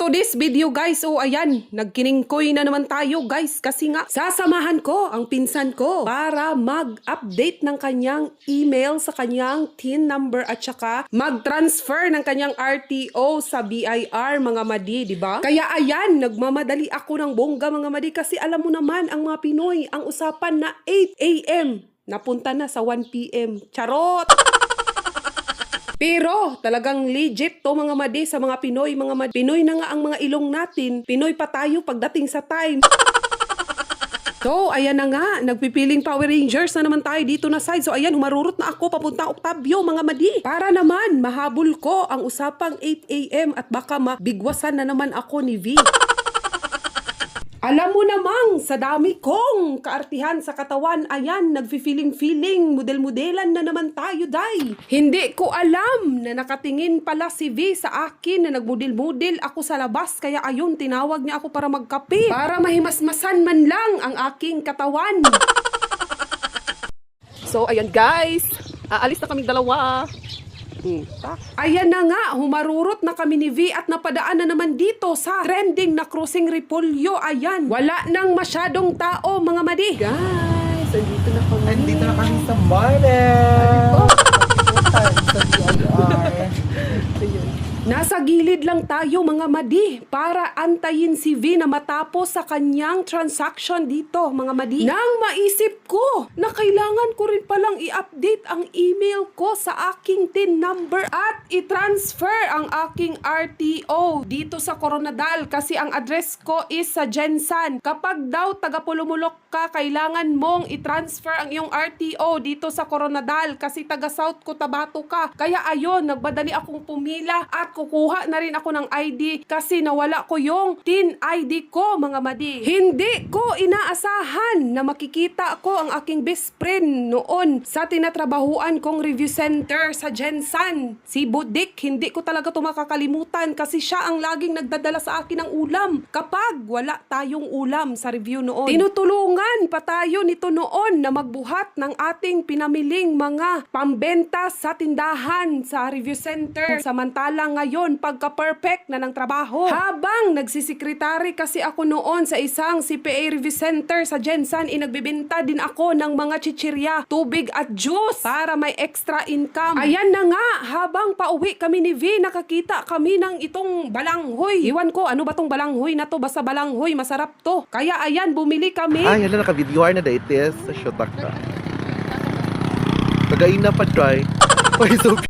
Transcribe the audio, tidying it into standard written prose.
today's video guys, ayan, nagkiningkoy na naman tayo guys kasi nga sasamahan ko ang pinsan ko para mag-update ng kanyang email sa kanyang TIN number at saka mag-transfer ng kanyang RTO sa BIR mga madi, di ba? Kaya ayan, nagmamadali ako ng bongga mga madi kasi alam mo naman ang mga Pinoy, ang usapan na 8 AM napunta na sa 1 PM. Charot! Pero talagang legit to mga madi sa mga Pinoy, mga madi. Pinoy na nga ang mga ilong natin. Pinoy pa tayo pagdating sa time. So, ayan na nga. Nagpipiling Power Rangers na naman tayo dito na side. So, ayan, humarurot na ako papunta Octavio, mga madi. Para naman, mahabol ko ang usapang 8 AM at baka mabigwasan na naman ako ni V. Alam mo namang, sa dami kong kaartihan sa katawan, ayan, nagfi-feeling-feeling, model-modelan na naman tayo, day. Hindi ko alam na nakatingin pala si V sa akin na nagmodel-model ako sa labas, kaya ayun, tinawag niya ako para magkape, para mahimasmasan man lang ang aking katawan. So, ayan guys, aalis na kaming dalawa. Ayan na nga, humarurot na kami ni V at napadaan na naman dito sa trending na Crossing Repolyo. Ayan, wala nang masyadong tao mga madi. Guys, andito na kami. Andito na kami sa Martes. Sa BIR. Nasa gilid lang tayo mga madi para antayin si V na matapos sa kanyang transaction dito mga madi. Nang maisip ko na kailangan ko rin palang i-update ang email ko sa aking TIN number at i-transfer ang aking RTO dito sa Coronadal kasi ang address ko is sa Jensan. Kapag daw taga Pulumulok ka, kailangan mong i-transfer ang iyong RTO dito sa Coronadal kasi taga South Cotabato ka. Kaya ayun, nagbadali akong pumila at kukuha na rin ako ng ID kasi nawala ko yung TIN ID ko mga madi. Hindi ko inaasahan na makikita ko ang aking best friend noon sa tinatrabahuan kong review center sa Jensan. Si Budik, hindi ko talaga ito makakalimutan kasi siya ang laging nagdadala sa akin ng ulam kapag wala tayong ulam sa review noon. Tinutulungan pa tayo nito noon na magbuhat ng ating pinamiling mga pambenta sa tindahan sa review center. Samantalang ngayon, pagka-perfect na ng trabaho. Habang nagsisekretary kasi ako noon sa isang CPA review center sa Jensan, inagbibenta din ako ng mga chichirya, tubig at juice para may extra income. Ayan na nga, habang pauwi kami ni V, nakakita kami ng itong balanghoy. Iwan ko, ano ba tong balanghoy na to? Basta balanghoy, masarap to. Kaya ayan, bumili kami. Ay, hala, naka-videoar na daites sa Shotaka. Tagain na pa try. Ay, so